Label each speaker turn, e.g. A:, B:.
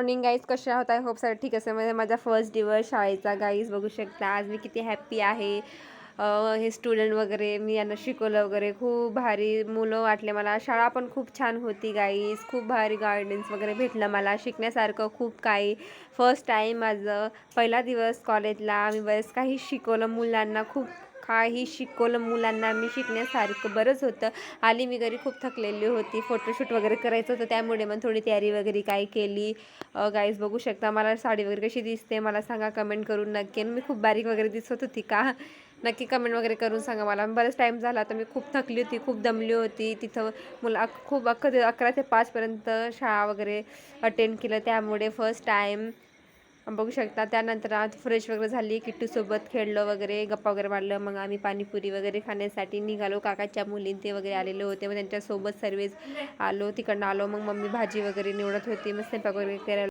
A: Morning guys, कशा आहोत? I hope sir ठीक असेल. म्हणजे माझा फर्स्ट दिवस शाळेचा गाईज बघू शकता. आज मी किती हॅप्पी आहे. हे स्टुडंट वगैरे मी यांना शिकवलं वगैरे, खूप भारी मुलं वाटले मला. शाळा पण खूप छान होती गाईज, खूप भारी गायडन्स वगैरे भेटलं मला, शिकण्यासारखं खूप काही. फर्स्ट टाईम माझं पहिला दिवस कॉलेजला. मी बरेच काही शिकवलं मुलांना, खूप काही शिकवलं मुलांना मी. शिकण्यासारखं बरंच होतं. आली मी घरी खूप थकलेली होती, फोटोशूट वगैरे करायचं होतं, त्यामुळे मग थोडी तयारी वगैरे काय केली. गाईज बघू शकता. मला साडी वगैरे कशी दिसते मला सांगा कमेंट करून नक्की. मी खूप बारीक वगैरे दिसत होती का, नक्की कमेंट वगैरे करून सांगा मला. बराच टाईम झाला तर मी खूप थकली होती, खूप दमली होती. तिथं मला खूप 11 ते 5पर्यंत शाळा वगैरे अटेंड केलं, त्यामुळे फर्स्ट टाईम बघू शकता. त्यानंतर आज फ्रेश वगैरे झाली, किट्टूसोबत खेळलं वगैरे, गप्पा वगैरे मारलं. मग आम्ही पाणीपुरी वगैरे खाण्यासाठी निघालो. काकाच्या मुलीं ते वगैरे आलेले होते, मग त्यांच्यासोबत सर्वच आलो. तिकडनं आलो, मग मम्मी भाजी वगैरे निवडत होती, मग स्वयंपाक वगैरे करायला